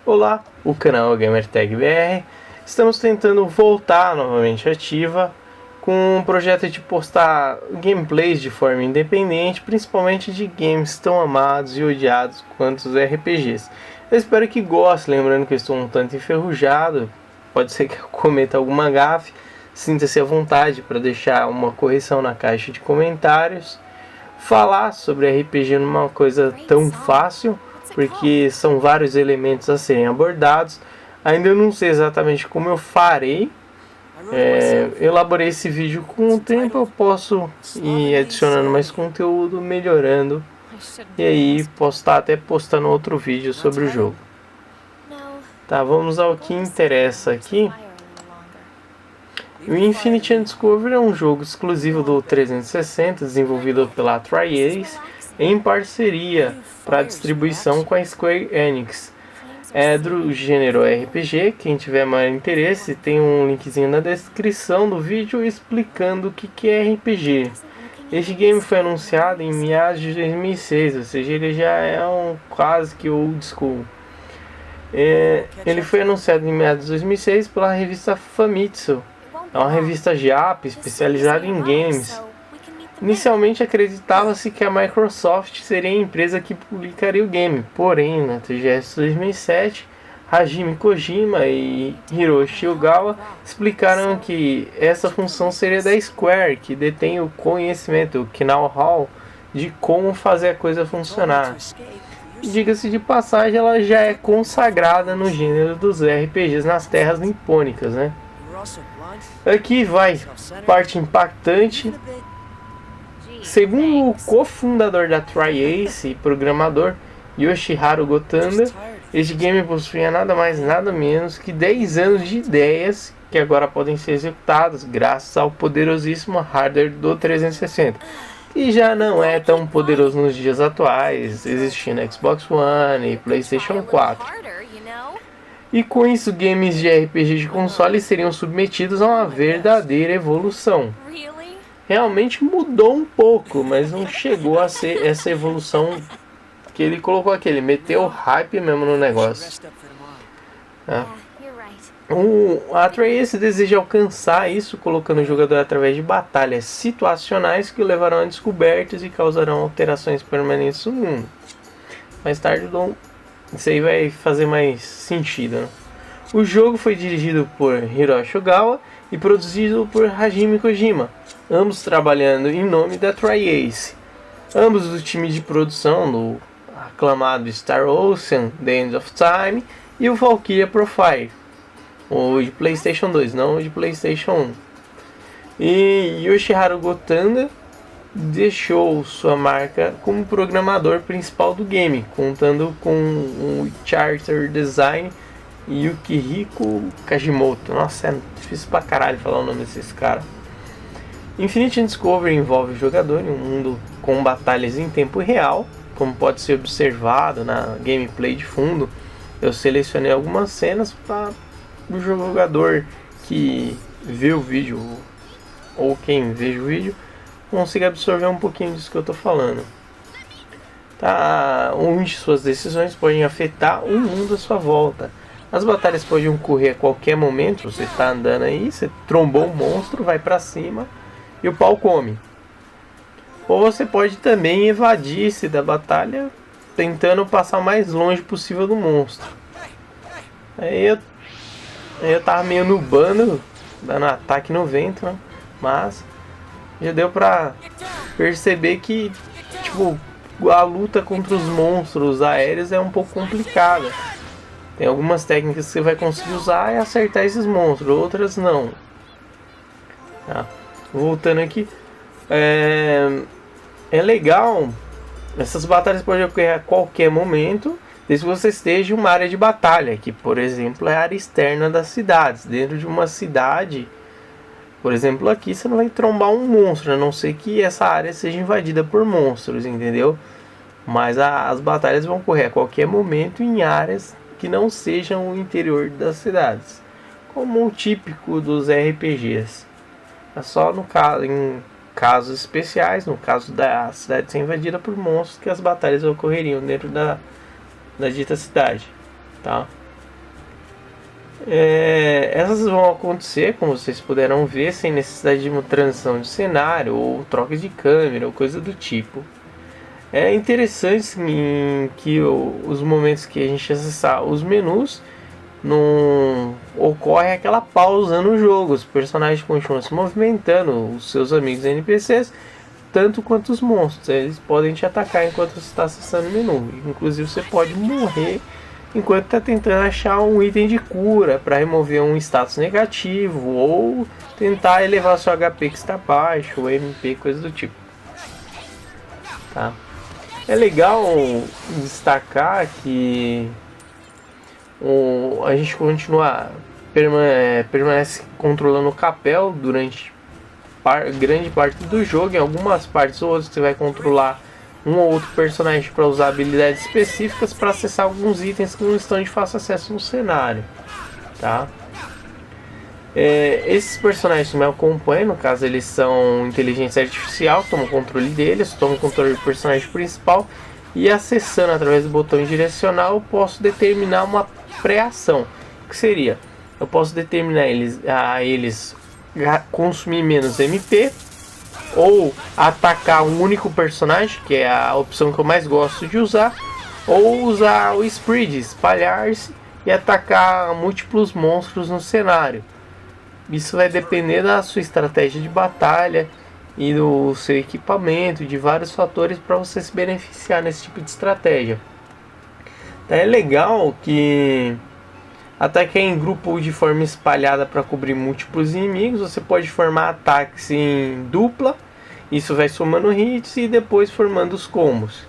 Olá, o canal Gamertag BR. Estamos tentando voltar novamente ativa com um projeto de postar gameplays de forma independente, principalmente de games tão amados e odiados quanto os RPGs. Eu espero que goste, lembrando que eu estou um tanto enferrujado, pode ser que eu cometa alguma gafe, sinta-se à vontade para deixar uma correção na caixa de comentários. Falar sobre RPG numa coisa tão fácil, porque são vários elementos a serem abordados. Ainda não sei exatamente como eu farei. Elaborei esse vídeo com o tempo, eu posso ir adicionando mais conteúdo, melhorando. E aí posso estar até postando outro vídeo sobre o jogo. Tá, vamos ao que interessa aqui. O Infinity Discovery é um jogo exclusivo do 360, desenvolvido pela Tri-Ace, em parceria para distribuição com a Square Enix. É do gênero RPG, quem tiver maior interesse tem um linkzinho na descrição do vídeo explicando o que é RPG. Este game foi anunciado em meados de 2006, ou seja, ele já é quase que old school. Ele foi anunciado em meados de 2006 pela revista Famitsu. É uma revista Jap especializada em games. Inicialmente acreditava-se que a Microsoft seria a empresa que publicaria o game, porém, na TGS 2007, Hajime Kojima e Hiroshi Ogawa explicaram que essa função seria da Square, que detém o conhecimento, o know-how, de como fazer a coisa funcionar. Diga-se de passagem, ela já é consagrada no gênero dos RPGs nas terras nipônicas, né? Aqui vai parte impactante. Segundo o cofundador da Tri-Ace e programador Yoshiharu Gotanda, este game possuía nada mais nada menos que 10 anos de ideias que agora podem ser executadas graças ao poderosíssimo hardware do 360, que já não é tão poderoso nos dias atuais, existindo Xbox One e PlayStation 4. E com isso, games de RPG de console seriam submetidos a uma verdadeira evolução. Realmente mudou um pouco, mas não chegou a ser essa evolução que ele colocou aqui. Ele meteu hype mesmo no negócio. A Tri-Ace deseja alcançar isso colocando o jogador através de batalhas situacionais que o levarão a descobertas e causarão alterações permanentes no mundo. Mais tarde isso aí vai fazer mais sentido, né? O jogo foi dirigido por Hiroshi Ogawa e produzido por Hajime Kojima, ambos trabalhando em nome da Tri-Ace. Ambos do time de produção do aclamado Star Ocean, The End of Time e o Valkyria Profile, o de PlayStation 2, não o de PlayStation 1. E Yoshiharu Gotanda deixou sua marca como programador principal do game, contando com o character design Yukihiko Kajimoto. Nossa, é difícil pra caralho falar o nome desses caras. Infinity Discovery envolve o jogador em um mundo com batalhas em tempo real, como pode ser observado na gameplay de fundo. Eu selecionei algumas cenas para o jogador que vê o vídeo ou quem veja o vídeo consiga absorver um pouquinho disso que eu estou falando. Onde suas decisões podem afetar o mundo à sua volta. As batalhas podem ocorrer a qualquer momento. Você está andando aí, você trombou um monstro, vai para cima e o pau come. Ou você pode também evadir-se da batalha tentando passar o mais longe possível do monstro. Aí eu tava meio nubando, dando ataque no vento, né? Mas já deu pra perceber que tipo, a luta contra os monstros aéreos é um pouco complicada. Tem algumas técnicas que você vai conseguir usar e acertar esses monstros, outras não. Voltando aqui, é legal. Essas batalhas podem ocorrer a qualquer momento, desde que você esteja em uma área de batalha, que por exemplo é a área externa das cidades. Dentro de uma cidade, por exemplo aqui, você não vai trombar um monstro, a não ser que essa área seja invadida por monstros, entendeu? Mas as batalhas vão ocorrer a qualquer momento em áreas que não sejam o interior das cidades, como o típico dos RPGs. É só em casos especiais, no caso da cidade ser invadida por monstros, que as batalhas ocorreriam dentro da dita cidade, tá? Essas vão acontecer, como vocês puderam ver, sem necessidade de uma transição de cenário ou troca de câmera ou coisa do tipo. É interessante sim, que os momentos que a gente acessar os menus, não ocorre aquela pausa no jogo. Os personagens continuam se movimentando, os seus amigos NPCs, tanto quanto os monstros. Eles podem te atacar enquanto você está acessando o menu. Inclusive você pode morrer enquanto está tentando achar um item de cura para remover um status negativo, ou tentar elevar seu HP que está baixo, ou MP, coisa do tipo. Tá? É legal destacar que a gente permanece controlando o Capel durante grande parte do jogo. Em algumas partes ou outras você vai controlar um ou outro personagem para usar habilidades específicas para acessar alguns itens que não estão de fácil acesso no cenário, tá? Esses personagens que me acompanham, no caso eles são inteligência artificial, tomo controle deles, tomo controle do personagem principal, e acessando através do botão direcional eu posso determinar uma pré-ação. O que seria? Eu posso determinar eles consumir menos MP, ou atacar um único personagem, que é a opção que eu mais gosto de usar, ou usar o spread, espalhar-se e atacar múltiplos monstros no cenário. Isso vai depender da sua estratégia de batalha e do seu equipamento, de vários fatores para você se beneficiar nesse tipo de estratégia. Então é legal que atacar em grupo ou de forma espalhada para cobrir múltiplos inimigos. Você pode formar ataques em dupla, isso vai somando hits e depois formando os combos.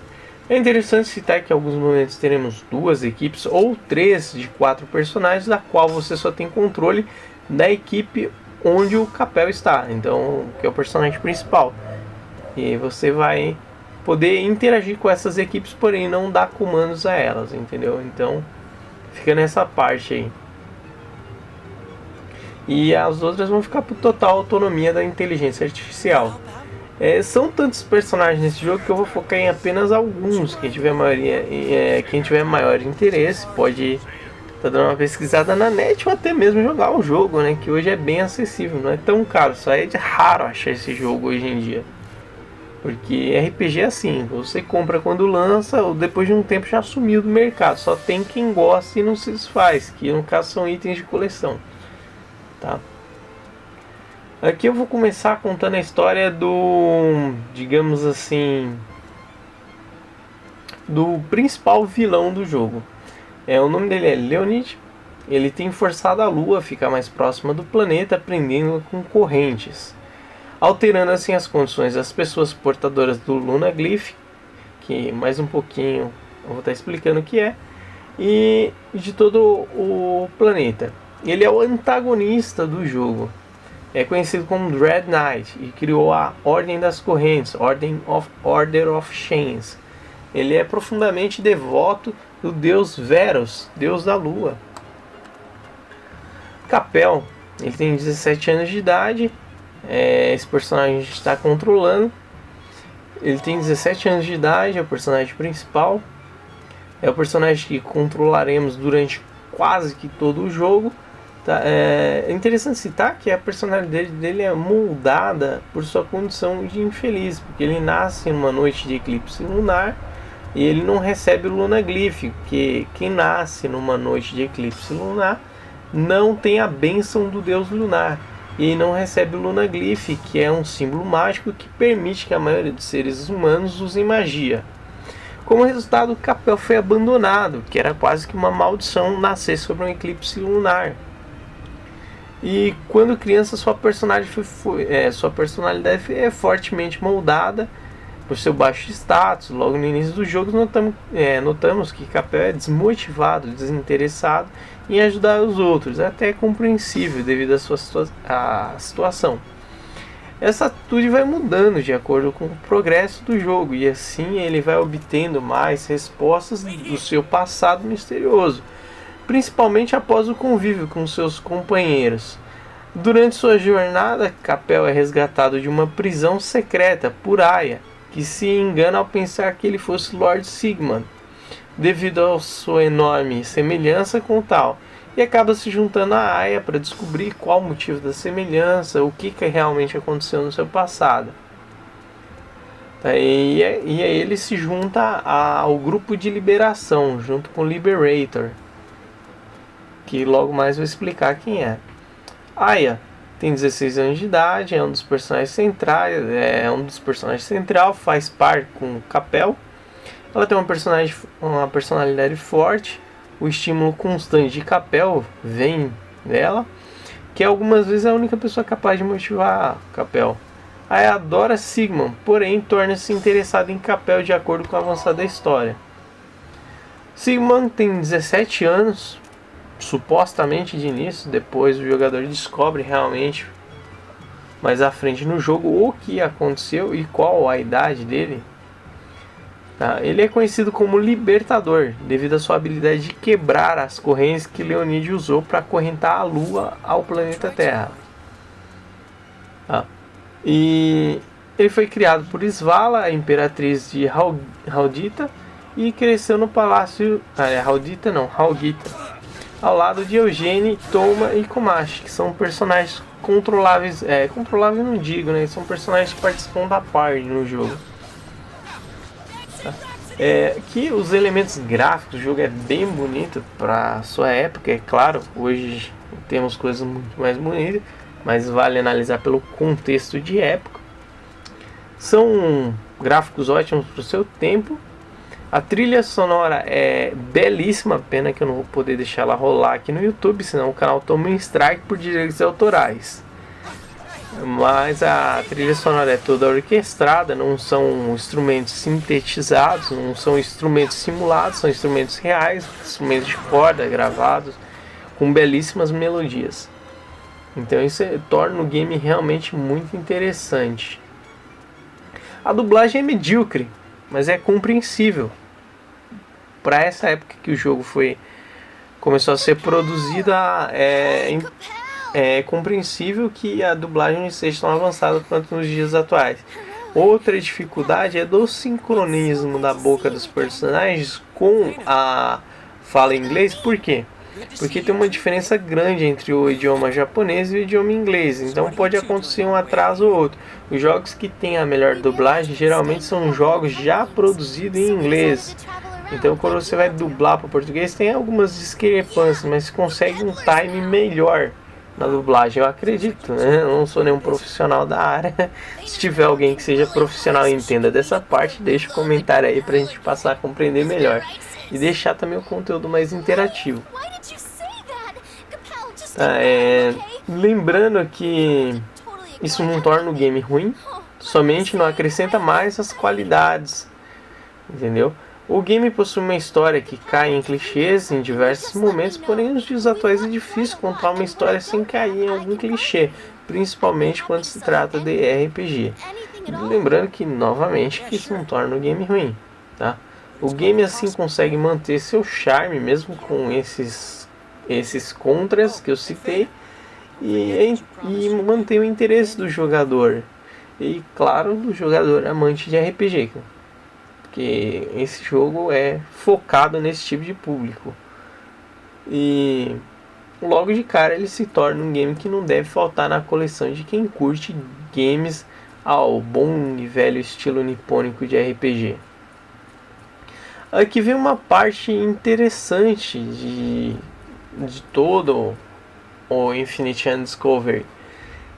É interessante citar que em alguns momentos teremos 2 equipes ou 3 de 4 personagens, da qual você só tem controle da equipe onde o Capel está, então, que é o personagem principal. E você vai poder interagir com essas equipes, porém não dar comandos a elas, entendeu? Então fica nessa parte aí. E as outras vão ficar por total autonomia da inteligência artificial. São tantos personagens nesse jogo que eu vou focar em apenas alguns. Quem tiver maior interesse pode estar dando uma pesquisada na net ou até mesmo jogar o jogo, né? Que hoje é bem acessível, não é tão caro. Só é raro achar esse jogo hoje em dia. Porque RPG é assim, você compra quando lança, ou depois de um tempo já sumiu do mercado. Só tem quem gosta e não se desfaz, que no caso são itens de coleção, tá? Aqui eu vou começar contando a história do, digamos assim, do principal vilão do jogo. O nome dele é Leonid. Ele tem forçado a Lua a ficar mais próxima do planeta, prendendo-a com correntes, alterando assim as condições das pessoas portadoras do Lunaglyph, que mais um pouquinho eu vou estar explicando o que é, e de todo o planeta. Ele é o antagonista do jogo. É conhecido como Dread Knight e criou a Ordem das Correntes, Order of Chains. Ele é profundamente devoto do deus Veros, deus da lua. Capel, ele tem 17 anos de idade. Esse personagem a gente está controlando. Ele tem 17 anos de idade, é o personagem principal. É o personagem que controlaremos durante quase que todo o jogo. Tá? É interessante citar que a personalidade dele é moldada por sua condição de infeliz, porque ele nasce numa noite de eclipse lunar e ele não recebe o Lunaglyph, porque quem nasce numa noite de eclipse lunar não tem a bênção do deus lunar e não recebe o Lunaglyph, que é um símbolo mágico que permite que a maioria dos seres humanos usem magia. Como resultado, o Capel foi abandonado, que era quase que uma maldição nascer sobre um eclipse lunar. E quando criança, sua personalidade é fortemente moldada por seu baixo status. Logo no início do jogo notamos que Capel é desmotivado, desinteressado em ajudar os outros. É até compreensível devido à sua situação. Essa atitude vai mudando de acordo com o progresso do jogo, e assim ele vai obtendo mais respostas do seu passado misterioso, principalmente após o convívio com seus companheiros. Durante sua jornada, Capel é resgatado de uma prisão secreta por Aya, que se engana ao pensar que ele fosse Lord Sigmund. Devido à sua enorme semelhança com tal, e acaba se juntando à Aya para descobrir qual o motivo da semelhança, o que realmente aconteceu no seu passado. E aí ele se junta ao grupo de liberação, junto com o Liberator, que logo mais vou explicar quem é. Aya tem 16 anos de idade, é um dos personagens centrais, faz par com o Capel. Ela tem uma personalidade forte, o estímulo constante de Capel vem dela, que algumas vezes é a única pessoa capaz de motivar Capel. Aya adora Sigmund, porém torna-se interessada em Capel de acordo com o avançado da história. Sigmund tem 17 anos, supostamente de início, depois o jogador descobre realmente mais à frente no jogo o que aconteceu e qual a idade dele. Ele é conhecido como Libertador, devido à sua habilidade de quebrar as correntes que Leonid usou para acorrentar a Lua ao planeta Terra. E ele foi criado por Svala, a imperatriz de Haldita, e cresceu no palácio Haldita, ao lado de Eugene, Toma e Komachi, que são personagens controláveis. Controlável não digo, né? São personagens que participam da party no jogo. Que os elementos gráficos do jogo é bem bonito para sua época, é claro. Hoje temos coisas muito mais bonitas, mas vale analisar pelo contexto de época. São gráficos ótimos para o seu tempo. A trilha sonora é belíssima, pena que eu não vou poder deixar ela rolar aqui no YouTube, senão o canal toma um strike por direitos autorais. Mas a trilha sonora é toda orquestrada, não são instrumentos sintetizados, não são instrumentos simulados, são instrumentos reais, instrumentos de corda gravados com belíssimas melodias. Então isso torna o game realmente muito interessante. A dublagem é medíocre, mas é compreensível. Para essa época que o jogo começou a ser produzido, é compreensível que a dublagem não esteja tão avançada quanto nos dias atuais. Outra dificuldade é do sincronismo da boca dos personagens com a fala em inglês. Por quê? Porque tem uma diferença grande entre o idioma japonês e o idioma inglês, então pode acontecer um atraso ou outro. Os jogos que têm a melhor dublagem geralmente são jogos já produzidos em inglês, então quando você vai dublar para o português tem algumas discrepâncias, mas consegue um time melhor na dublagem, eu acredito, né? Eu não sou nenhum profissional da área. Se tiver alguém que seja profissional e entenda dessa parte, deixa um comentário aí pra gente passar a compreender melhor e deixar também o conteúdo mais interativo. Lembrando que isso não torna o game ruim, somente não acrescenta mais as qualidades, entendeu? O game possui uma história que cai em clichês em diversos momentos, porém nos dias atuais é difícil contar uma história sem cair em algum clichê, principalmente quando se trata de RPG. Lembrando que, novamente, que isso não torna o game ruim, tá? O game assim consegue manter seu charme, mesmo com esses contras que eu citei, e manter o interesse do jogador, e claro, do jogador amante de RPG. Porque esse jogo é focado nesse tipo de público. E logo de cara ele se torna um game que não deve faltar na coleção de quem curte games ao bom e velho estilo nipônico de RPG. Aqui vem uma parte interessante de todo o Infinite Undiscovered,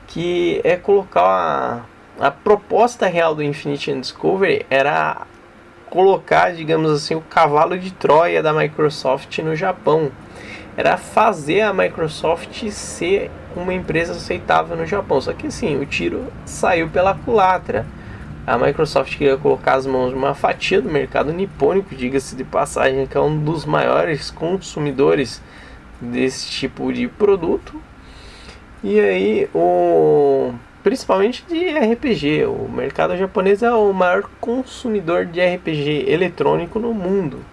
que é colocar a proposta real do Infinite Undiscovered era colocar, digamos assim, o cavalo de Troia da Microsoft no Japão. Era fazer a Microsoft ser uma empresa aceitável no Japão. Só que assim, o tiro saiu pela culatra. A Microsoft queria colocar as mãos numa fatia do mercado nipônico, diga-se de passagem, que é um dos maiores consumidores desse tipo de produto. E aí principalmente de RPG. O mercado japonês é o maior consumidor de RPG eletrônico no mundo.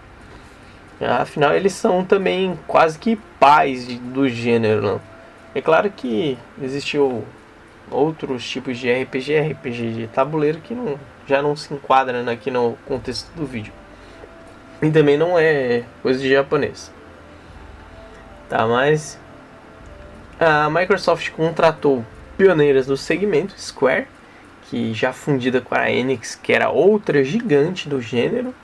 Afinal, eles são também quase que pais do gênero, não? É claro que existiu outros tipos de RPG de tabuleiro que já não se enquadra aqui no contexto do vídeo. E também não é coisa de japonês. Tá, mas a Microsoft contratou pioneiras do segmento, Square, que já fundida com a Enix, que era outra gigante do gênero.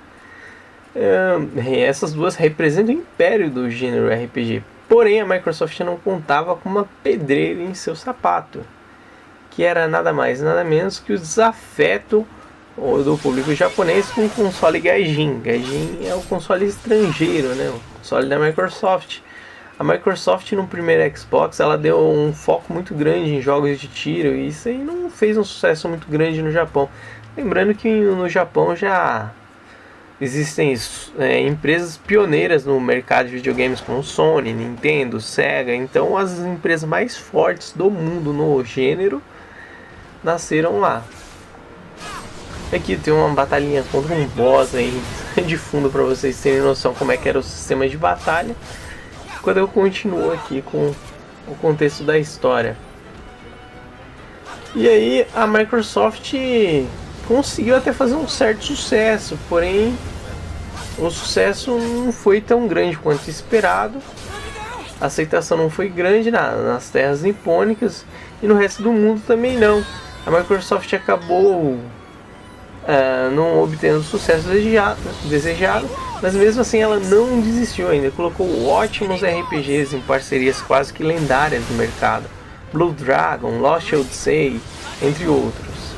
Essas duas representam o império do gênero RPG. Porém, a Microsoft não contava com uma pedreira em seu sapato, que era nada mais nada menos que o desafeto do público japonês com o console Gaijin. Gaijin é o console estrangeiro, né? O console da Microsoft. A Microsoft no primeiro Xbox ela deu um foco muito grande em jogos de tiro e isso aí não fez um sucesso muito grande no Japão. Lembrando que no Japão já existem empresas pioneiras no mercado de videogames como Sony, Nintendo, Sega. Então as empresas mais fortes do mundo no gênero nasceram lá. Aqui tem uma batalhinha contra um boss aí de fundo para vocês terem noção como é que era o sistema de batalha. Quando eu continuo aqui com o contexto da história. E aí a Microsoft conseguiu até fazer um certo sucesso, porém o sucesso não foi tão grande quanto esperado. A aceitação não foi grande nas terras nipônicas e no resto do mundo também não. A Microsoft acabou não obtendo o sucesso desejado, mas mesmo assim ela não desistiu ainda. Colocou ótimos RPGs em parcerias quase que lendárias no mercado. Blue Dragon, Lost Odyssey, entre outros.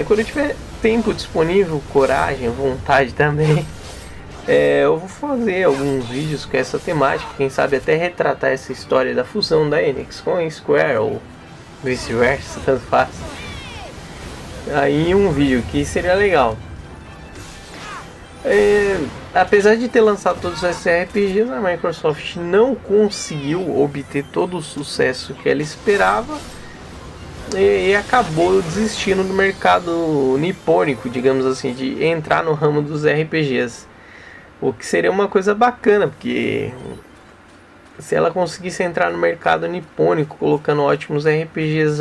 Quando eu tiver tempo disponível, coragem, vontade também, eu vou fazer alguns vídeos com essa temática, quem sabe até retratar essa história da fusão da Enix com a Square ou vice-versa, tanto faz. Aí um vídeo que seria legal. Apesar de ter lançado todos esses RPGs, a Microsoft não conseguiu obter todo o sucesso que ela esperava e acabou desistindo do mercado nipônico, digamos assim, de entrar no ramo dos RPGs. O que seria uma coisa bacana, porque se ela conseguisse entrar no mercado nipônico colocando ótimos RPGs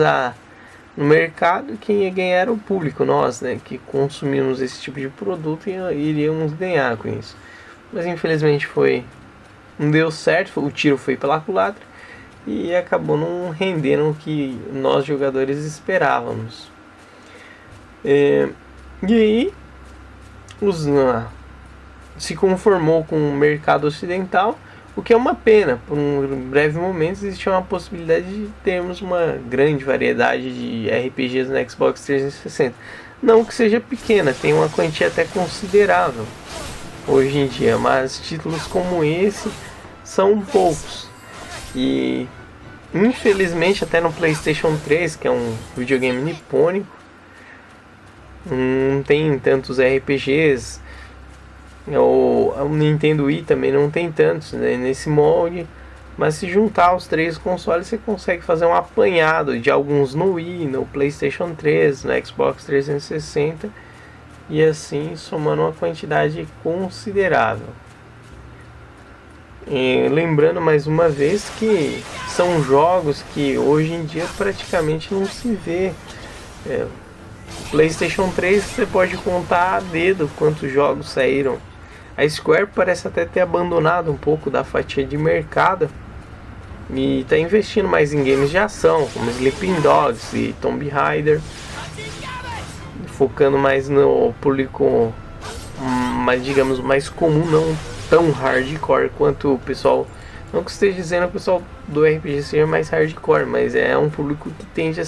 no mercado, quem ia ganhar era o público, nós, né, que consumimos esse tipo de produto e iríamos ganhar com isso. Mas infelizmente não deu certo, o tiro foi pela culatra e acabou não rendendo o que nós jogadores esperávamos. E aí se conformou com o mercado ocidental, o que é uma pena. Por um breve momento existia uma possibilidade de termos uma grande variedade de RPGs no Xbox 360. Não que seja pequena, tem uma quantia até considerável hoje em dia, mas títulos como esse são poucos. E infelizmente até no PlayStation 3, que é um videogame nipônico, não tem tantos RPGs. O Nintendo Wii também não tem tantos, né, nesse molde. Mas se juntar os três consoles, você consegue fazer um apanhado de alguns no Wii, no PlayStation 3, no Xbox 360, e assim somando uma quantidade considerável. E lembrando mais uma vez que são jogos que hoje em dia praticamente não se vê. PlayStation 3 você pode contar a dedo quantos jogos saíram. A Square parece até ter abandonado um pouco da fatia de mercado e está investindo mais em games de ação, como Sleeping Dogs e Tomb Raider, focando mais no público digamos, mais comum, não tão hardcore quanto o pessoal. Não que esteja dizendo que o pessoal do RPG seja mais hardcore, mas é um público que tende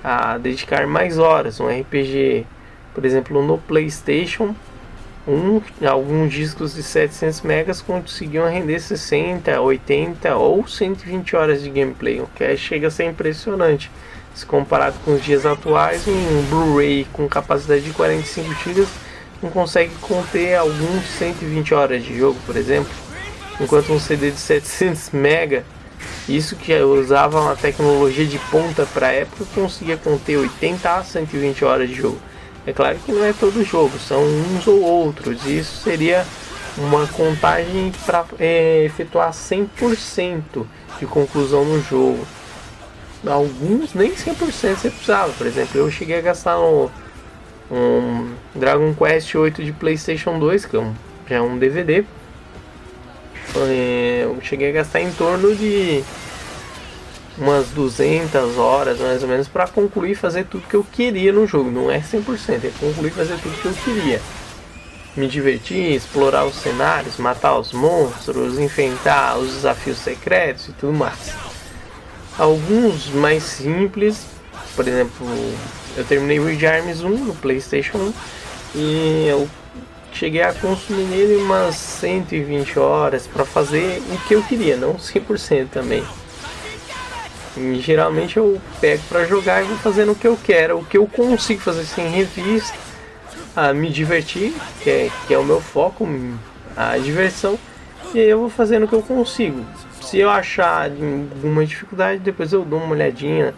a dedicar mais horas. Um RPG, por exemplo, no PlayStation, alguns discos de 700 megas conseguiam render 60, 80 ou 120 horas de gameplay, o que chega a ser impressionante. Se comparado com os dias atuais, um Blu-ray com capacidade de 45 GB não consegue conter alguns 120 horas de jogo, por exemplo, enquanto um CD de 700 MB, isso que usava uma tecnologia de ponta para a época, conseguia conter 80 a 120 horas de jogo. É claro que não é todo jogo, são uns ou outros, e isso seria uma contagem para efetuar 100% de conclusão no jogo. Alguns nem 100% você precisava. Por exemplo, eu cheguei a gastar um Dragon Quest 8 de PlayStation 2, que já é um DVD, cheguei a gastar em torno de umas 200 horas mais ou menos para concluir fazer tudo que eu queria no jogo. Não é 100%, é concluir fazer tudo que eu queria. Me divertir, explorar os cenários, matar os monstros, enfrentar os desafios secretos e tudo mais. Alguns mais simples, por exemplo, eu terminei o Wii Arms 1 no PlayStation 1 e eu cheguei a consumir nele umas 120 horas para fazer o que eu queria, não 100% também. E geralmente eu pego para jogar e vou fazendo o que eu quero, o que eu consigo fazer sem revista, a me divertir, que é o meu foco, a diversão, e aí eu vou fazendo o que eu consigo. Se eu achar alguma dificuldade, depois eu dou uma olhadinha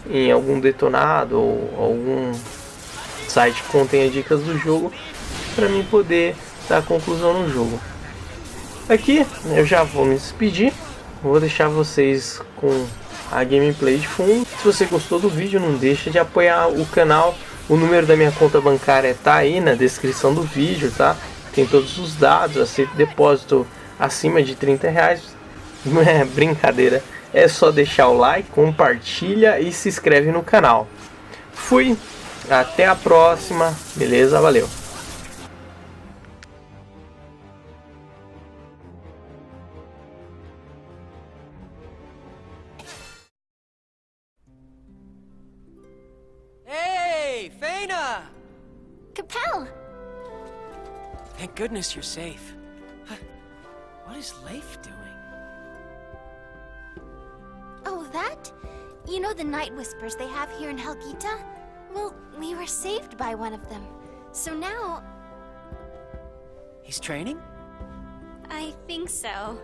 em algum detonado ou algum site que contenha dicas do jogo para mim poder dar conclusão no jogo. Aqui eu já vou me despedir, vou deixar vocês com a gameplay de fundo. Se você gostou do vídeo, não deixa de apoiar o canal. O número da minha conta bancária tá aí na descrição do vídeo, tá? Tem todos os dados, aceito depósito acima de R$30. Não é brincadeira, é só deixar o like, compartilha e se inscreve no canal. Fui, até a próxima, beleza? Valeu! Hey, Fena! Capel! Thank goodness you're safe. What is Leif doing? Oh, that? You know the Night Whispers they have here in Helgita? Well, we were saved by one of them. So now... He's training? I think so.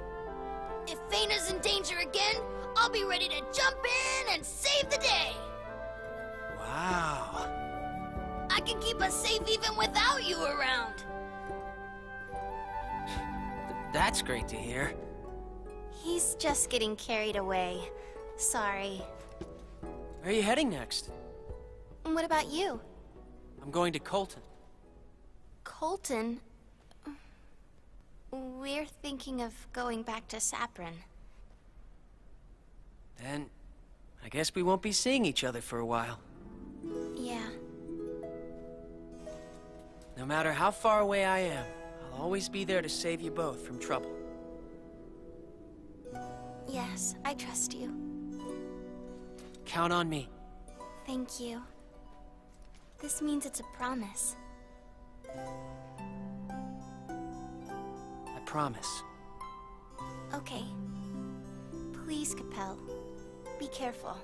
If Fena's in danger again, I'll be ready to jump in and save the day! Wow. I can keep us safe even without you around! That's great to hear. He's just getting carried away. Sorry. Where are you heading next? What about you? I'm going to Colton. Colton? We're thinking of going back to Saprin. Then, I guess we won't be seeing each other for a while. Yeah. No matter how far away I am, I'll always be there to save you both from trouble. Yes, I trust you. Count on me. Thank you. This means it's a promise. I promise. Okay. Please, Capel. Be careful.